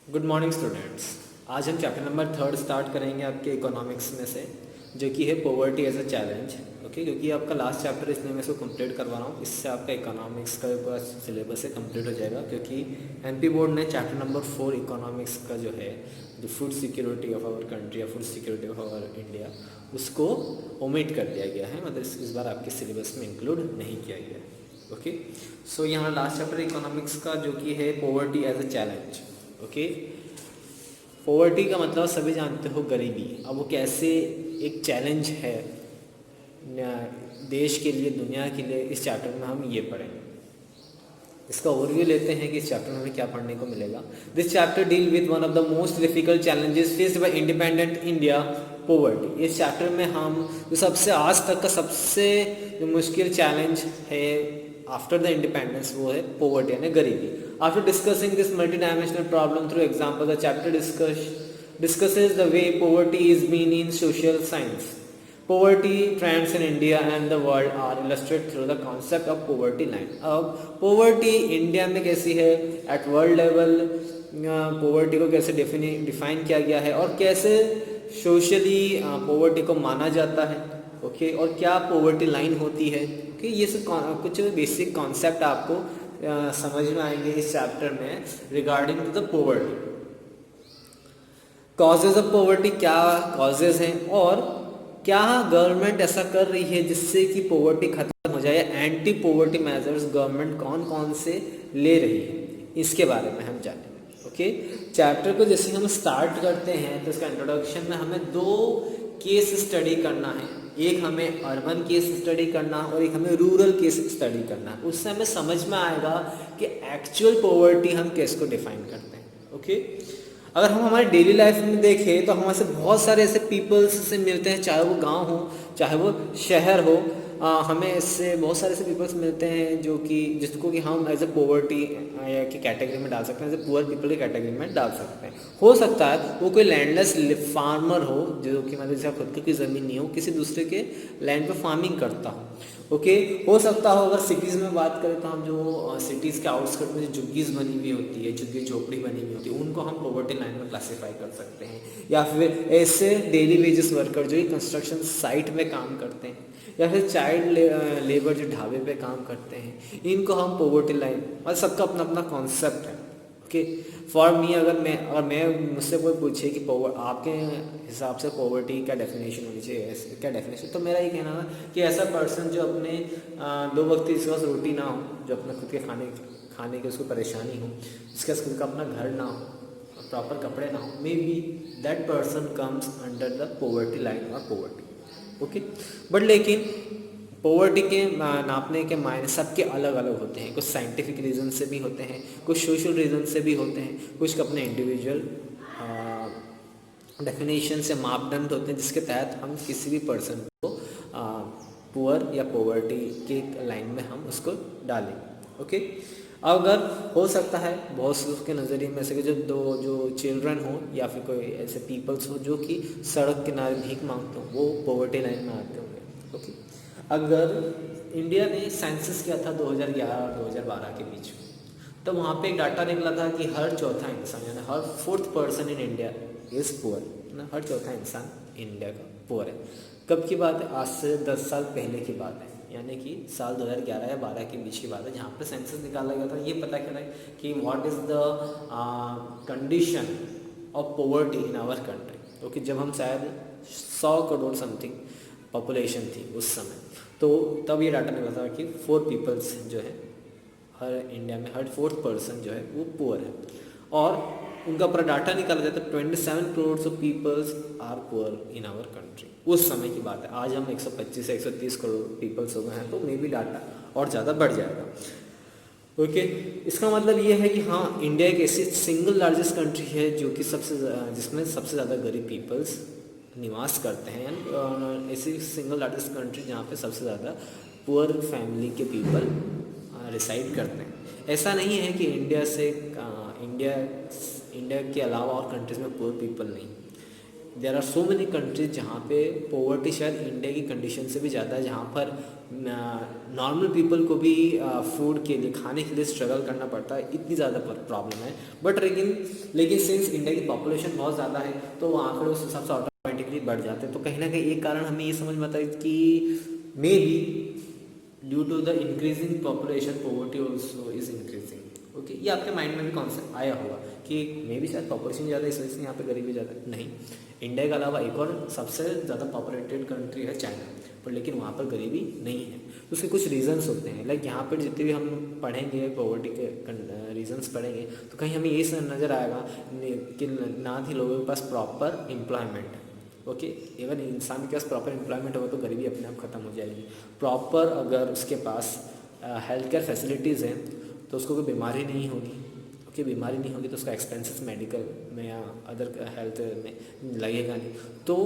Good morning students. आज हम chapter number 3 start करेंगे आपके इकोनॉमिक्स में से, जो कि है poverty as a challenge. Okay, क्योंकि आपका लास्ट चैप्टर इसलिए मैं इसको कंप्लीट करवा रहा हूँ, इससे आपका इकोनॉमिक्स का पूरा सिलेबस है कंप्लीट हो जाएगा। क्योंकि एमपी बोर्ड ने चैप्टर नंबर 4 इकोनॉमिक्स का जो है जो food security of our country या food security of our India, उसको ओमिट कर दिया गया है, मतलब इस बार आपके सिलेबस में इंक्लूड नहीं किया गया है। ओके, सो यहाँ लास्ट चैप्टर इकोनॉमिक्स का जो कि है poverty as a challenge. Okay, poverty का मतलब सभी जानते हो गरीबी। अब वो कैसे एक चैलेंज है देश के लिए, दुनिया के लिए, इस चैप्टर में हम ये पढ़ेंगे। इसका ओवरव्यू लेते हैं कि इस चैप्टर में हमें क्या पढ़ने को मिलेगा। This chapter deal with one of the most difficult challenges faced by independent India, poverty. इस चैप्टर में हम जो सबसे आज तक का सबसे जो मुश्किल चैलेंज है आफ्टर द इंडिपेंडेंस, वो है पॉवर्टी यानी गरीबी। After discussing this multi dimensional problem through example, the chapter discusses the way poverty is been in social science. Poverty trends in India and the world are illustrated through the concept of poverty line. अब poverty India में कैसी है, eight world level poverty को कैसे define किया गया है और कैसे सोशली poverty को माना जाता है। ओके, और क्या poverty लाइन होती है। ओके, ये सब कुछ बेसिक कॉन्सेप्ट आपको समझ में आएंगे इस चैप्टर में regarding to the poverty। Causes of poverty, क्या कॉजेज हैं और क्या गवर्नमेंट ऐसा कर रही है जिससे कि पॉवर्टी खत्म हो जाए, एंटी पॉवर्टी मेजर्स गवर्नमेंट कौन कौन से ले रही है, इसके बारे में हम जानेंगे। ओके, चैप्टर को जैसे हम स्टार्ट करते हैं तो इसका इंट्रोडक्शन में हमें 2 केस स्टडी करना है। एक हमें अर्बन केस स्टडी करना और एक हमें रूरल केस स्टडी करना है। उससे हमें समझ में आएगा कि एक्चुअल पॉवर्टी हम कैसे को डिफाइन करते हैं। ओके, अगर हम हमारे डेली लाइफ में देखें तो हमारे से बहुत सारे ऐसे पीपल्स से मिलते हैं, चाहे वो गांव हो चाहे वो शहर हो। हमें इससे बहुत सारे ऐसे पीपल्स मिलते हैं जो कि जिसको कि हम एज ए पॉवर्टी की कैटेगरी में डाल सकते हैं, एज ए पुअर पीपल की कैटेगरी में डाल सकते हैं। हो सकता है वो कोई लैंडलेस फार्मर हो, जो कि मतलब जिसका खुद की ज़मीन नहीं हो, किसी दूसरे के लैंड पर फार्मिंग करता हो। ओके, हो सकता हो अगर सिटीज़ में बात करें तो हम जो सिटीज़ के आउटस्कर्ट में जो झुग्गीज़ बनी हुई होती है, झुग्गी झोपड़ी बनी हुई होती है, उनको हम पॉवर्टी लाइन में क्लासीफाई कर सकते हैं। या फिर ऐसे डेली वेजेस वर्कर जो कंस्ट्रक्शन साइट में काम करते हैं, या फिर चाइल्ड लेबर जो ढाबे पे काम करते हैं, इनको हम पॉवर्टी लाइन, मतलब सबका अपना अपना कॉन्सेप्ट है। ओके, फॉर मी अगर मैं मुझसे कोई पूछे कि आपके हिसाब से पॉवर्टी क्या डेफिनेशन होनी चाहिए, क्या डेफिनेशन, तो मेरा ये कहना है कि ऐसा पर्सन जो अपने 2 वक्त की पास रोटी ना हो, जो अपने खुद के खाने की उसको परेशानी हो, जिसके पास खुद का अपना घर ना हो, प्रॉपर कपड़े ना हो, may be that person comes under the poverty line और पॉवर्टी। ओके, बट लेकिन पॉवर्टी के नापने के मायने सबके अलग अलग होते हैं। कुछ साइंटिफिक रीज़न से भी होते हैं, कुछ सोशल रीज़न से भी होते हैं, कुछ अपने इंडिविजुअल डेफिनेशन से मापदंड होते हैं जिसके तहत हम किसी भी पर्सन को पुअर या पॉवर्टी के लाइन में हम उसको डालें। ओके, अगर हो सकता है बहुत से उसके नज़रिए में से जो चिल्ड्रन हो या फिर कोई ऐसे पीपल्स हो जो कि सड़क किनारे भीख मांगते हो, वो पॉवर्टी लाइन में आते होंगे। ओके, अगर इंडिया ने सेंसस किया था 2011 और 2012 के बीच में, तो वहाँ पे एक डाटा निकला था कि हर चौथा इंसान यानी हर 4th person in India is poor ना, हर चौथा इंसान इंडिया का पुअर है। कब की बात है? आज से 10 साल पहले की बात है, यानी कि साल 2011 या 12 के बीच की बात है, जहाँ पर सेंसस निकाला गया था। ये पता चला कि what is the condition of poverty in our country. Okay, जब हम शायद 100 करोड़ समथिंग पॉपुलेशन थी उस समय, तो तब ये डाटा निकला था कि 4 पीपल्स जो है हर इंडिया में हर 4th पर्सन जो है वो पुअर है। और उनका पूरा डाटा निकाला जाता है 27 crore of peoples are poor in our country. उस समय की बात है। आज हम 125 से 130 करोड़ पीपल्स हो गए हैं, तो मे बी डाटा और ज़्यादा बढ़ जाएगा। ओके, इसका मतलब ये है कि हाँ, इंडिया एक ऐसी सिंगल लार्जेस्ट कंट्री है जो कि जिसमें सबसे ज़्यादा गरीब पीपल्स निवास करते हैं। ऐसी सिंगल लार्जेस्ट कंट्री जहाँ पे सबसे ज़्यादा पुअर फैमिली के पीपल रिसाइड करते हैं। ऐसा नहीं है कि इंडिया के अलावा और कंट्रीज़ में पुअर पीपल नहीं। There are so many countries जहाँ पे पोवर्टी शायद इंडिया की कंडीशन से भी ज़्यादा है, जहाँ पर नॉर्मल पीपल को भी फूड के लिए, खाने के लिए स्ट्रगल करना पड़ता है, इतनी ज़्यादा प्रॉब्लम है। बट लेकिन सिंस इंडिया की पॉपुलेशन बहुत ज़्यादा है तो वो आंकड़े उस हिसाब से ऑटोमेटिकली बढ़ जाते हैं। तो कहीं ना कहीं एक कारण हमें ये समझ में आता है कि maybe due to the increasing population poverty also is increasing. Okay, ये आपके माइंड में भी कॉन्सेप्ट आया होगा कि मे बी शायद पॉपुलेशन ज़्यादा इस वजह से यहाँ पे गरीबी ज़्यादा नहीं। इंडिया के अलावा एक और सबसे ज़्यादा पॉपुलेटेड कंट्री है चाइना, पर लेकिन वहाँ पर गरीबी नहीं है। तो उसके कुछ रीजंस होते हैं, लाइक यहाँ पर जितने भी हम पढ़ेंगे पोवर्टी के रीजंस पढ़ेंगे तो कहीं हमें ये नज़र आएगा कि ना ही लोगों के पास प्रॉपर एम्प्लॉयमेंट। ओके, इवन इंसान के पास प्रॉपर एम्प्लॉयमेंट होगा तो गरीबी अपने आप ख़त्म हो जाएगी। प्रॉपर अगर उसके पास हेल्थ केयर फैसिलिटीज़ हैं तो उसको कोई बीमारी नहीं होगी। ओके, बीमारी नहीं होगी तो उसका एक्सपेंसेस मेडिकल में या अदर हेल्थ में लगेगा नहीं। तो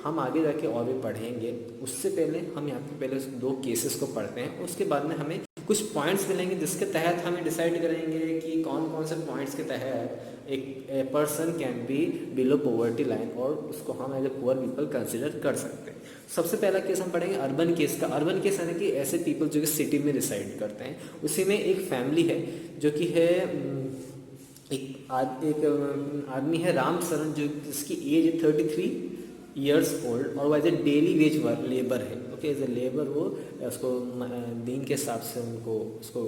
हम आगे जाके और भी पढ़ेंगे, उससे पहले हम यहाँ पे पहले 2 केसेस को पढ़ते हैं, उसके बाद में हमें कुछ पॉइंट्स मिलेंगे जिसके तहत हमें डिसाइड करेंगे कि कौन कौन से पॉइंट्स के तहत एक person can be below poverty line और उसको हम as a poor people consider कर सकते हैं। सबसे पहला केस हम पढ़ेंगे अर्बन केस का। अर्बन केस यानी कि ऐसे पीपल जो कि सिटी में रिसाइड करते हैं। उसी में एक फैमिली है जो कि है एक आदमी है राम शरण, जो जिसकी एज है 33 ईयर्स ओल्ड और वो as a daily wage labour है। ओके, एज ए लेबर वो उसको दिन के हिसाब से उसको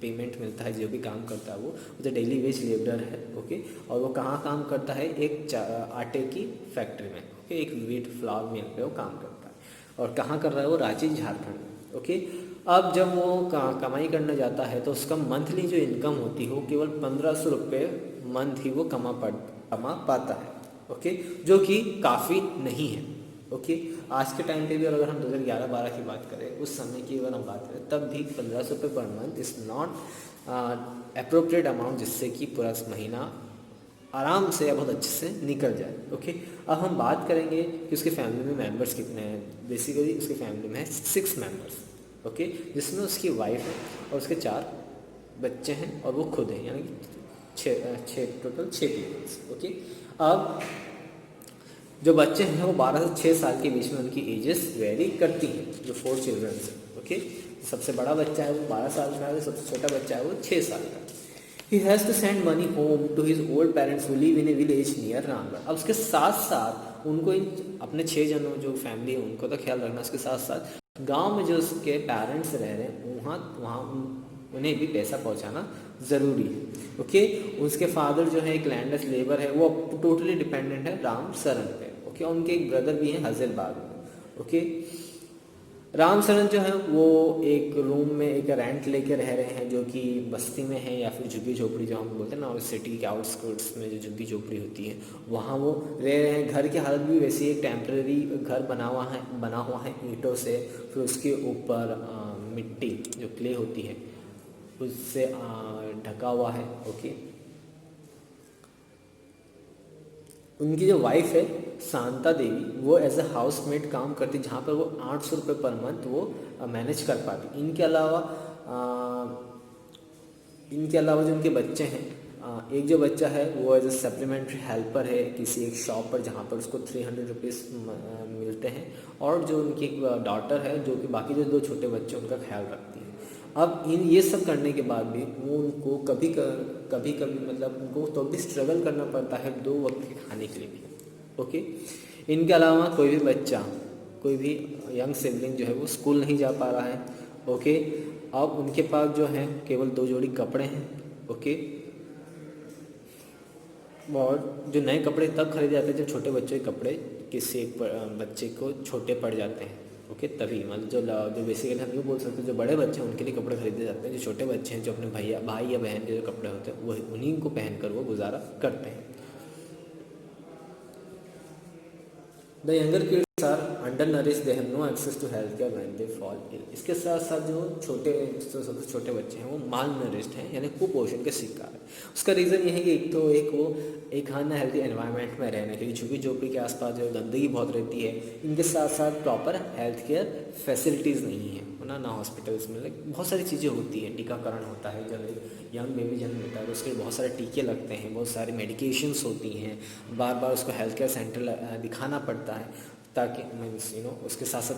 पेमेंट मिलता है, जो भी काम करता है वो as a daily wage labour है। ओके, और वो कहाँ काम करता है, एक आटे की फैक्ट्री में। ओके, एक व्हीट फ्लावर मिल पे वो काम करता है। और कहाँ कर रहा है वो, रांची झारखंड। ओके, अब जब वो कमाई करने जाता है तो उसका मंथली जो इनकम होती है वो केवल 1500 रुपये मंथ ही वो कमा पाता है। ओके, जो कि काफ़ी नहीं है। ओके, आज के टाइम पे भी अगर हम 2011-12 की बात करें, उस समय की अगर हम बात करें, तब भी 1500 रुपये per month is not appropriate amount जिससे कि पूरा महीना आराम से या बहुत अच्छे से निकल जाए। ओके, अब हम बात करेंगे कि उसके फैमिली में मेंबर्स कितने हैं। बेसिकली उसके फैमिली में है 6 मेंबर्स। ओके, जिसमें उसकी वाइफ है और उसके 4 बच्चे हैं और वो खुद हैं, यानी कि टोटल 6 पीपल्स। ओके, अब जो बच्चे हैं वो 12 से 6 साल के बीच में उनकी एजेस वेरी करती हैं, जो 4 चिल्ड्रंस हैं। ओके, सबसे बड़ा बच्चा है वो 12 साल का है, सबसे छोटा बच्चा है वो 6 साल का। He has to send money home to his old parents who live in a village near Ramgarh. अब उसके साथ साथ उनको अपने 6 जनों जो फैमिली है उनको तो ख्याल रखना, उसके साथ साथ गांव में जो उसके पेरेंट्स रह रहे हैं वहाँ उन्हें भी पैसा पहुँचाना ज़रूरी है। ओके, उसके फादर जो है एक लैंडलेस लेबर है, वो टोटली डिपेंडेंट है राम शरण पे। ओके, उनके एक ब्रदर भी हैं हज़िलबाग में। ओके, राम शरण जो है वो एक रूम में एक रेंट लेके रह रहे हैं, जो कि बस्ती में है या फिर झुग्गी झोपड़ी जो हम बोलते हैं ना, और सिटी के आउटस्कर्ट्स में जो झुग्गी झोपड़ी होती है वहाँ वो रह रहे हैं। घर की हालत भी वैसे ही एक टेम्परेरी घर बना हुआ है ईंटों से, फिर उसके ऊपर मिट्टी जो क्ले होती है उससे ढका हुआ है। ओके, उनकी जो वाइफ है शांता देवी, वो एज ए हाउसमेट काम करती, जहाँ पर वो 800 रुपये पर मंथ वो मैनेज कर पाती। इनके अलावा जो उनके बच्चे हैं, एक जो बच्चा है वो एज ए सप्लीमेंट्री हेल्पर है किसी एक शॉप पर, जहाँ पर उसको 300 रुपीज़ मिलते हैं। और जो उनकी एक डॉटर है जो कि बाकी जो 2 छोटे बच्चे उनका ख्याल रखती है। अब ये सब करने के बाद भी वो उनको कभी मतलब उनको तो भी स्ट्रगल करना पड़ता है 2 वक्त के खाने के लिए भी। ओके, इनके अलावा कोई भी यंग सिबलिंग जो है वो स्कूल नहीं जा पा रहा है। ओके, अब उनके पास जो है केवल 2 जोड़ी कपड़े हैं। ओके, और जो नए कपड़े तब खरीदे जाते हैं जब छोटे बच्चों के कपड़े किसी एक बच्चे को छोटे पड़ जाते हैं। ओके, तभी मतलब जो बेसिकली हम ये बोल सकते हैं जो बड़े बच्चे हैं उनके लिए कपड़े खरीदे जाते हैं, जो छोटे बच्चे हैं जो अपने भाई या बहन के जो कपड़े होते हैं वो उन्हीं को पहनकर वो गुजारा करते हैं। The younger kids are under nourish, they have no access to health care when they fall ill. इसके साथ साथ जो सबसे छोटे बच्चे हैं वो माल नरिश्ड हैं, यानी कुपोषण के शिकार है। उसका रीज़न ये है कि वो एक अनहेल्दी एनवायरनमेंट में रहने के लिए, झुग्गी झोपड़ी के आसपास जो गंदगी बहुत रहती है, इनके साथ साथ प्रॉपर हेल्थ केयर फैसिलिटीज़ नहीं है, ना ना हॉस्पिटल्स में, लाइक बहुत सारी चीज़ें होती हैं। टीकाकरण होता है, जब एक यंग बेबी जन्म लेता है तो उसके बहुत सारे टीके लगते हैं, बहुत सारी मेडिकेशंस होती हैं, बार बार उसको हेल्थ केयर सेंटर दिखाना पड़ता है, ताकि मीन्स उसके साथ साथ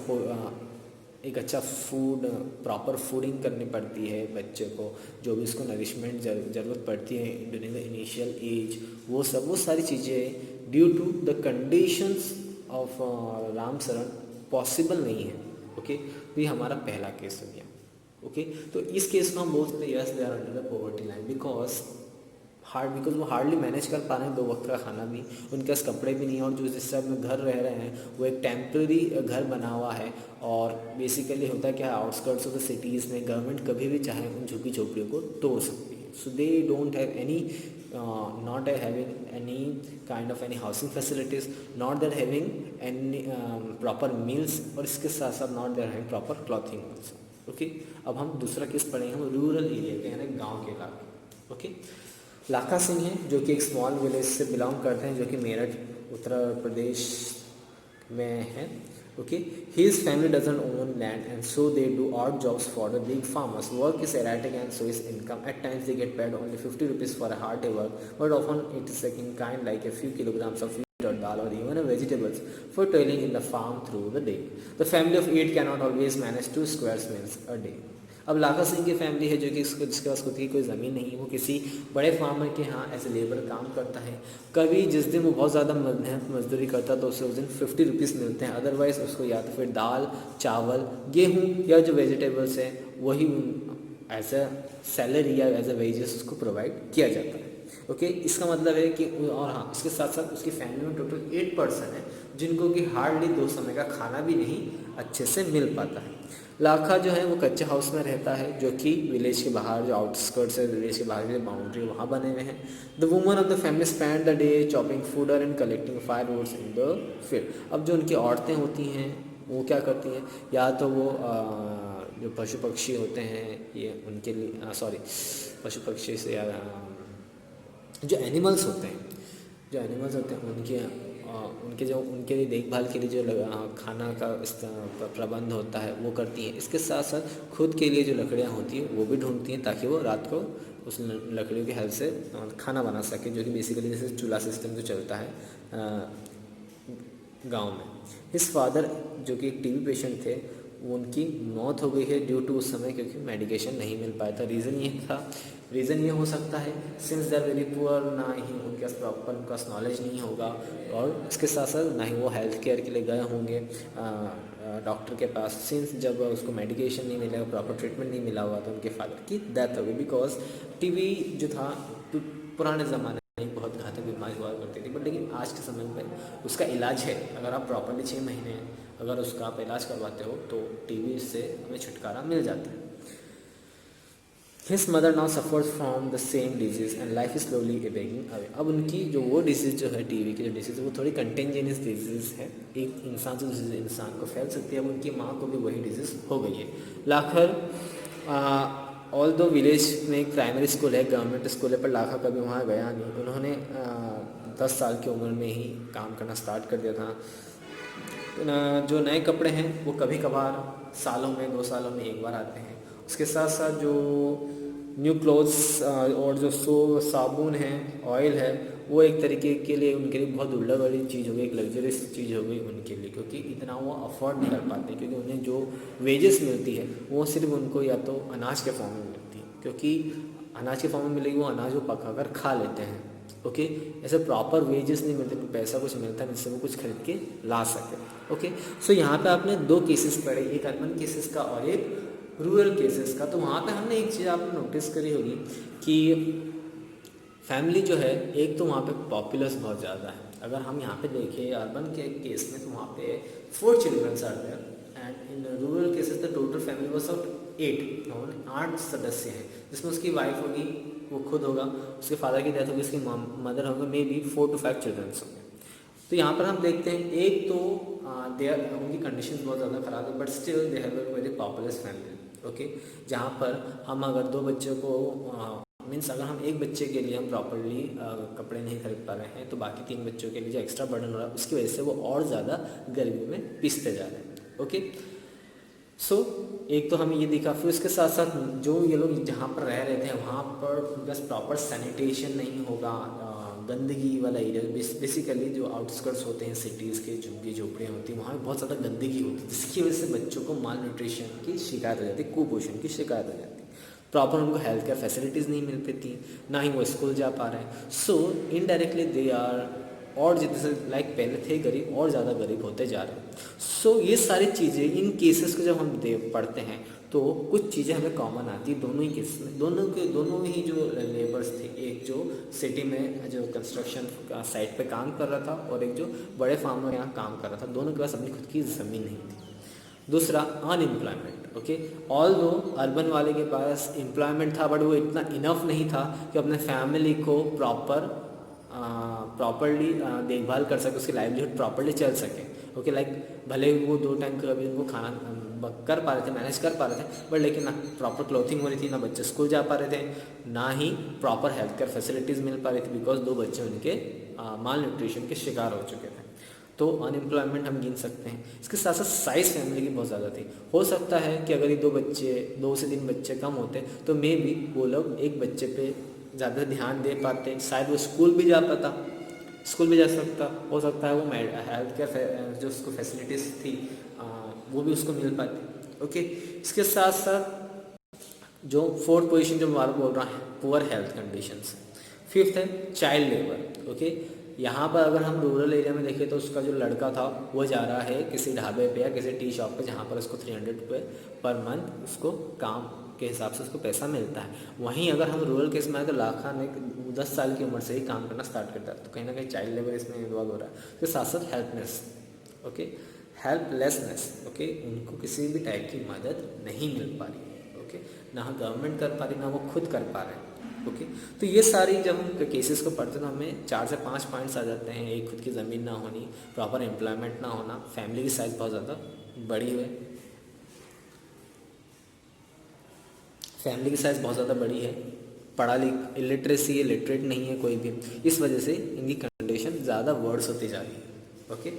एक अच्छा फूड, प्रॉपर फूडिंग करनी पड़ती है बच्चे को, जो भी उसको नरिशमेंट ज़रूरत पड़ती है ड्यूरिंग द इनिशियल एज, वो सारी चीज़ें due to the conditions of Ram Sharan possible नहीं है। ओके, तो ये हमारा पहला केस हो गया। ओके, तो इस केस को हम बोल सकते हैं yes they are under the poverty line, because वो हार्डली मैनेज कर पा रहे हैं 2 वक्त का खाना भी, उनके पास कपड़े भी नहीं है, और जो जिस सब में घर रह रहे हैं वो एक टेम्प्रेरी घर बना हुआ है। और बेसिकली होता है क्या, आउटस्कर्ट्स ऑफ द सिटीज़ में गवर्नमेंट कभी भी चाहे उन झुग्गी झोपड़ियों को तोड़ सकती है। So they don't have any not having any kind of any housing facilities, not they're having any proper meals, और इसके साथ साथ not they're having proper clothing also। Okay, अब हम दूसरा केस पढ़ेंगे, हम रूरल एरिया के यानी गांव के इलाके। ओके, लाखा सिंह हैं जो कि एक स्मॉल विलेज से बिलोंग करते हैं, जो कि मेरठ उत्तर प्रदेश में है। Okay, his family doesn't own land and so they do odd jobs for the big farmers. Work is erratic and so is income. At times they get paid only 50 rupees for a hard day work, but often it is in kind like a few kilograms of wheat or dal or even vegetables for toiling in the farm through the day. The family of 8 cannot always manage 2 square meals a day. अब लाखा सिंह की family है जो कि जिसके पास खुद की कोई ज़मीन नहीं है, वो किसी बड़े फार्मर के यहाँ एज ए लेबर काम करता है। कभी जिस दिन वो बहुत ज़्यादा मेहनत मजदूरी करता तो उसे उस दिन 50 रुपीज़ मिलते हैं, अदरवाइज़ उसको या तो फिर दाल चावल गेहूँ या जो वेजिटेबल्स हैं वही एज ए सैलरी या एज ए वेजेस उसको प्रोवाइड किया जाता है। ओके, इसका मतलब है कि, और हाँ, इसके साथ साथ उसकी फैमिली में टोटल 8 पर्सन है जिनको कि हार्डली 2 समय का खाना भी नहीं अच्छे से मिल पाता है। लाखा जो है वो कच्चे हाउस में रहता है, जो कि विलेज के बाहर, जो आउटस्कर्ट्स है विलेज के बाहर के बाउंड्री वहाँ बने हुए हैं। The woman of the family spend the day chopping food and collecting firewoods in the field. अब जो उनकी औरतें होती हैं वो क्या करती हैं, या तो वो जो पशु पक्षी होते हैं ये उनके लिए पशु पक्षी से या जो एनिमल्स होते हैं उनके लिए देखभाल के लिए जो खाना का प्रबंध होता है वो करती हैं। इसके साथ साथ खुद के लिए जो लकड़ियाँ होती हैं वो भी ढूंढती हैं, ताकि वो रात को उस लकड़ियों की हेल्प से खाना बना सके, जो कि बेसिकली जैसे चूल्हा सिस्टम जो चलता है गांव में। हिज फादर जो कि एक टीबी पेशेंट थे, उनकी मौत हो गई है ड्यू टू उस समय क्योंकि मेडिकेशन नहीं मिल पाया था। रीज़न ये हो सकता है since they are very poor, ना ही उनके पास प्रॉपर उनका नॉलेज नहीं होगा, और इसके साथ साथ ना ही वो हेल्थ केयर के लिए गए होंगे डॉक्टर के पास, सिंस जब उसको मेडिकेशन नहीं मिलेगा, प्रॉपर ट्रीटमेंट नहीं मिला हुआ तो उनके फादर की डेथ हो गई। बिकॉज टीबी जो था पुराने ज़माने में बहुत घातक बीमारी हुआ करती थी, बट लेकिन आज के समय में उसका इलाज है। अगर आप प्रॉपरली 6 महीने अगर उसका आप इलाज करवाते हो तो टीबी से हमें छुटकारा मिल जाता है। His mother now suffers from the same disease and life is slowly ebbing away. अब उनकी जो वो डिजीज़ जो है टीबी की जो डिजीज़ है वो थोड़ी कंटेंजियस डिजीज़ है, एक इंसान से दूसरे इंसान को फैल सकती है। अब उनकी माँ को भी वही डिजीज़ हो गई है। लाखर ऑल दो विलेज में एक प्राइमरी स्कूल है, गवर्नमेंट स्कूल है, पर लाखा कभी वहाँ गया नहीं। उन्होंने 10 साल की उम्र में ही काम करना स्टार्ट कर दिया था। जो नए कपड़े हैं वो कभी कभार सालों में 2 सालों में एक बार आते हैं। उसके साथ साथ जो न्यू क्लोथ्स और जो साबुन है, ऑयल है, वो एक तरीके के लिए उनके लिए बहुत दुर्लभ वाली चीज़ हो गई, एक लग्जरियस चीज़ हो गई उनके लिए, क्योंकि इतना वो अफोर्ड नहीं कर पाते, क्योंकि उन्हें जो वेजेस मिलती है वो सिर्फ उनको या तो अनाज के फॉर्म में मिलती है, क्योंकि अनाज के फॉर्म में मिलेगी वो अनाज वो पका कर खा लेते हैं। ओके, ऐसे प्रॉपर वेजेस नहीं मिलते, पैसा कुछ मिलता है जिससे वो कुछ खरीद के ला सके। ओके, सो यहाँ पे आपने 2 केसेस पढ़े, एक अर्बन केसेस का और एक रूरल केसेस का। तो वहाँ पे हमने एक चीज़ आपने नोटिस करी होगी कि फैमिली जो है, एक तो वहाँ पे पॉपुलस बहुत ज़्यादा है। अगर हम यहाँ पे देखें अर्बन के केस में तो वहाँ पे 4 childrens are there and in rural cases the total family was of 8 सदस्य हैं, जिसमें उसकी वाइफ होगी, वो खुद होगा, उसके फादर की डेथ होगी, उसकी मदर होगी, मे बी 4 to 5 चिल्ड्रंस होंगे। तो यहाँ पर हम देखते हैं एक तो उनकी कंडीशन बहुत ज़्यादा ख़राब है, but still they have a very populace family. Okay, जहाँ पर हम अगर 2 बच्चों को मीन्स अगर हम एक बच्चे के लिए हम प्रॉपरली कपड़े नहीं खरीद पा रहे हैं, तो बाकी 3 बच्चों के लिए जो एक्स्ट्रा बर्डन हो रहा है उसकी वजह से वो और ज़्यादा गर्मी में पिसते जा रहे हैं। ओके, सो एक तो हमें ये दिखा, फिर उसके साथ साथ जो ये लोग जहाँ पर रह रहे थे वहाँ पर बस प्रॉपर सैनिटेशन नहीं होगा, गंदगी वाला एरिया, बेसिकली जो आउटस्कर्ट्स होते हैं सिटीज़ के, झुग्गी झोपड़ियाँ होती हैं, वहाँ पे बहुत ज़्यादा गंदगी होती है, जिसकी वजह से बच्चों को माल न्यूट्रिशन की शिकायत हो जाती है, कुपोषण की शिकायत हो जाती है। प्रॉपर उनको हेल्थ केयर फैसिलिटीज़ नहीं मिल पाती, ना ही वो स्कूल जा पा रहे हैं। सो इनडायरेक्टली दे आर, और जैसे लाइक पहले थे गरीब और ज़्यादा गरीब होते जा रहे हैं। सो ये सारी चीज़ें, इन केसेस को जब हम पढ़ते हैं तो कुछ चीज़ें हमें कॉमन आती है दोनों ही केस में। दोनों ही जो लेबर्स थे, एक जो सिटी में जो कंस्ट्रक्शन साइट पे काम कर रहा था और एक जो बड़े फार्मर यहाँ काम कर रहा था, दोनों के पास अपनी खुद की ज़मीन नहीं थी। दूसरा अनएम्प्लॉयमेंट, ओके, ऑल दो अर्बन वाले के पास एम्प्लॉयमेंट था, बट वो इतना इनफ नहीं था कि अपने फैमिली को प्रॉपरली देखभाल कर सके, उसकी लाइवलीहुड प्रॉपरली चल सके। ओके, लाइक भले वो 2 टाइम का कभी उनको खाना कर पा रहे थे, मैनेज कर पा रहे थे, बट लेकिन ना प्रॉपर क्लोथिंग हो रही थी, ना बच्चे स्कूल जा पा रहे थे, ना ही प्रॉपर हेल्थ केयर फैसिलिटीज़ मिल पा रही थी, बिकॉज 2 बच्चे उनके माल न्यूट्रिशन के शिकार हो चुके थे। तो अनएम्प्लॉयमेंट हम गिन सकते हैं। इसके साथ साथ साइज़ फैमिली की बहुत ज़्यादा थी। हो सकता है कि अगर ये 2 से 3 बच्चे कम होते तो मे बी वो लोग एक बच्चे पे ज़्यादा ध्यान दे पाते, शायद वो स्कूल भी जा पाता, स्कूल भी जा सकता, हो सकता है वो हेल्थ केयर जो उसको फैसिलिटीज़ थी वो भी उसको मिल पाती। ओके, इसके साथ साथ जो 4th पोजीशन जो मैं बोल रहा है, पुअर हेल्थ कंडीशंस। 5th है चाइल्ड लेबर। ओके, यहाँ पर अगर हम रूरल एरिया में देखें तो उसका जो लड़का था वो जा रहा है किसी ढाबे पे या किसी टी शॉप पे, जहाँ पर उसको 300 रुपये पर मंथ उसको काम के हिसाब से उसको पैसा मिलता है। वहीं अगर हम रूरल केस में आए तो लाखा ने 10 साल की उम्र से ही काम करना स्टार्ट करता है, तो कहीं ना कहीं चाइल्ड लेबर इसमें इन्वॉल्व हो रहा है। फिर साथ साथ हेल्पनेस, ओके, हेल्पलेसनेस, ओके, उनको किसी भी टाइप की मदद नहीं मिल पा रही, ओके, ना गवर्नमेंट कर पा रही, ना वो खुद कर पा रहे हैं। ओके, तो ये सारी जब हम केसेस को पढ़ते हैं तो हमें 4 से 5 पॉइंट्स आ जाते हैं। एक, खुद की ज़मीन ना होनी, प्रॉपर एम्प्लॉयमेंट ना होना, फैमिली की साइज़ बहुत ज़्यादा बड़ी है, फैमिली की साइज़ बहुत ज़्यादा बड़ी है, इलिटरेसी है, लिटरेट नहीं है कोई भी, इस वजह से इनकी कंडीशन ज़्यादा वर्ड्स होती जा रही है। Okay,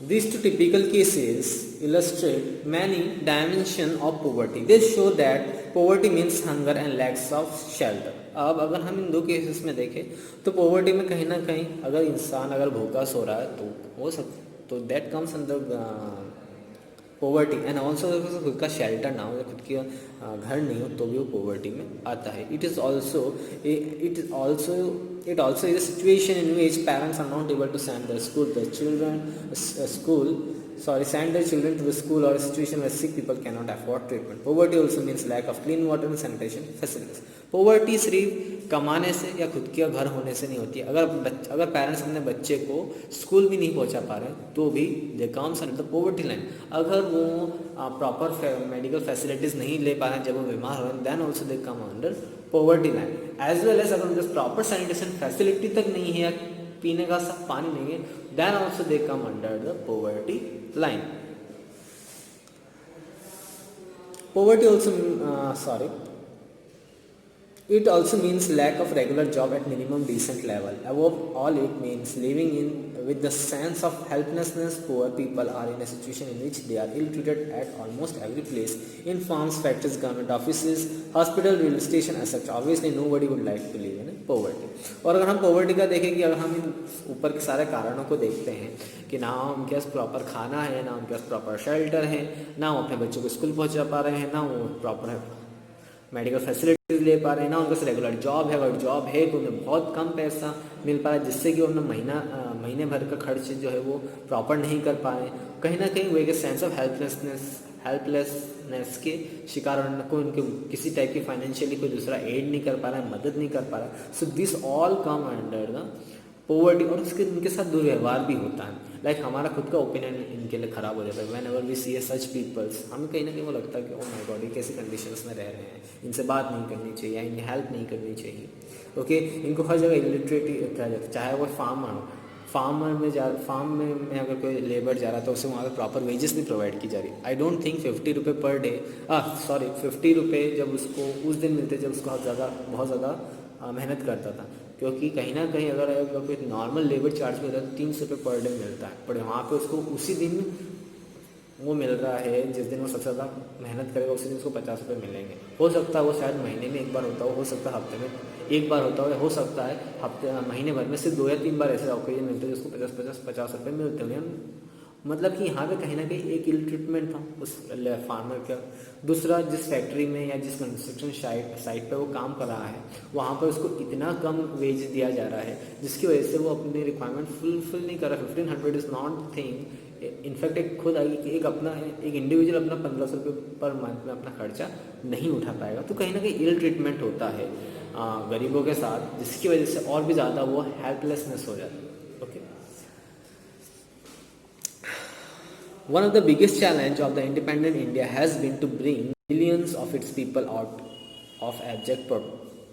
these 2 typical cases illustrate many dimensions of poverty. They show that poverty means hunger and lacks of shelter. अब अगर हम इन 2 केसेस में देखें तो पॉवर्टी में कहीं ना कहीं अगर इंसान अगर भूखा सो रहा है तो हो सकता, तो that comes under poverty. And also खुद का शेल्टर ना हो, खुद की घर नहीं हो, तो भी वो पॉवर्टी में आता है। It also is a situation in which parents are not able to send their children to the school, or a situation where sick people cannot afford treatment. Poverty also means lack of clean water and sanitation facilities. Poverty सिर्फ कमाने से या खुद का घर होने से नहीं होती है। अगर पेरेंट्स अपने बच्चे को स्कूल भी नहीं पहुंचा पा रहे तो भी they comes under the poverty line. अगर वो प्रॉपर मेडिकल फैसिलिटीज़ नहीं ले पा रहे हैं जब वो बीमार हो रहे हैं, then also they come under poverty line. As well as अगर उनके प्रॉपर सैनिटेशन फैसिलिटी तक नहीं है या पीने का साफ पानी नहीं है, then also they come under the poverty line. Poverty also, it also means lack of regular job at minimum decent level. Above all, it means living with the sense of helplessness. Poor people are in a situation in which they are ill-treated at almost every place, in farms, factories, government offices, hospital, railway station, etc. Obviously, nobody would like to live in poverty. और अगर हम poverty का देखें कि अगर हम इन ऊपर के सारे कारणों को देखते हैं कि ना उनके पास प्रॉपर खाना है, ना उनके पास प्रॉपर शेल्टर है, ना वो अपने बच्चों को स्कूल पहुंचा पा रहे हैं, ना वो प्रॉपर मेडिकल फैसिलिटीज ले पा रहे हैं, ना उनके पास रेगुलर जॉब है, अगर जॉब है तो उन्हें बहुत कम पैसा मिल पा रहा है, जिससे कि वो अपना महीने भर का खर्च जो है वो प्रॉपर नहीं कर पा रहे हैं। कहीं ना कहीं वो एक सेंस ऑफ हेल्पलेसनेस के शिकार होने को, उनके किसी टाइप की फाइनेंशियली कोई दूसरा एड नहीं कर पा रहा है, मदद नहीं कर पा रहा है। So this all come under the poverty. और उसके उनके साथ दुर्व्यवहार भी होता है, लाइक हमारा खुद का ओपिनियन इनके लिए ख़राब हो जाता है। Whenever we see such peoples, हमें कहीं ना कहीं वो लगता है कि ओ माय गॉड, ये कैसी कंडीशंस में रह रहे हैं, इनसे बात नहीं करनी चाहिए या इन्हें हेल्प नहीं करनी चाहिए। ओके, इनको हर जगह इलिटरेटी कहा जाता है, चाहे वो फार्म में अगर कोई लेबर जा रहा है तो उसे वहाँ पर प्रॉपर वेजेस भी प्रोवाइड की जा रही है। आई डोंट थिंक 50 रुपये पर डे, 50 रुपये जब उसको उस दिन मिलते जब उसको बहुत ज़्यादा मेहनत करता था, क्योंकि कहीं ना कहीं अगर कोई नॉर्मल लेबर चार्ज भी होता है तो 300 रुपये पर डे मिलता है, पर वहाँ पे उसको उसी दिन वो मिल रहा है, जिस दिन वो सबसे ज़्यादा मेहनत करेगा उसी दिन उसको 50 रुपये मिलेंगे। हो सकता है वो शायद महीने में एक बार होता हो सकता है हफ्ते में एक बार होता हो सकता है हफ्ते महीने भर में सिर्फ 2 या 3 बार ऐसे ओकेजन मिलते हैं जिसको 50 रुपये मिलते हैं। मतलब कि यहाँ पे कहीं ना कहीं एक इल ट्रीटमेंट था उस फार्मर का। दूसरा, जिस फैक्ट्री में या जिस कंस्ट्रक्शन साइट पे वो काम कर रहा है वहाँ पर उसको इतना कम वेज दिया जा रहा है जिसकी वजह से वो अपनी रिक्वायरमेंट फुलफिल नहीं कर रहा। 1500 इज़ नॉट थिंग। इनफैक्ट एक खुद आई कि एक इंडिविजुअल अपना 1500 रुपये पर मंथ में अपना खर्चा नहीं उठा पाएगा। तो कहीं ना कहीं इल ट्रीटमेंट होता है गरीबों के साथ, जिसकी वजह से और भी ज़्यादा वो हेल्पलेसनेस हो जाती है। Okay, one of the biggest challenge of the independent India has been to bring millions of its people out of abject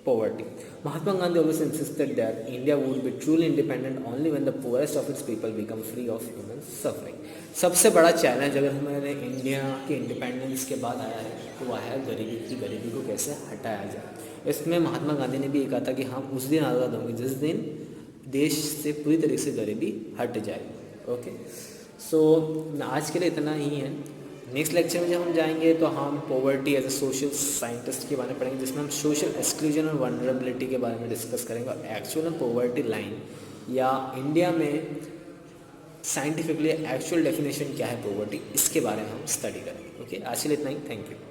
poverty. Mahatma Gandhi always insisted that India would be truly independent only when the poorest of its people become free of human suffering. सबसे बड़ा challenge अगर हमारे India के independence के बाद आया है तो वह है गरीबी की। गरीबी को कैसे हटाया जाए। इसमें महात्मा गांधी ने भी ये कहा था कि हम उस दिन आज़ाद होंगे जिस दिन देश से पूरी तरीके से गरीबी हट जाए। ओके, सो आज के लिए इतना ही है। नेक्स्ट लेक्चर में जब हम जाएंगे तो हम poverty as a social scientist के बारे में पढ़ेंगे, जिसमें हम सोशल एक्सक्लूजन और वनरेबिलिटी के बारे में डिस्कस करेंगे और एक्चुअल पॉवर्टी लाइन या इंडिया में साइंटिफिकली एक्चुअल डेफिनेशन क्या है पॉवर्टी, इसके बारे में हम स्टडी करेंगे। ओके, आज के लिए इतना ही। Thank you.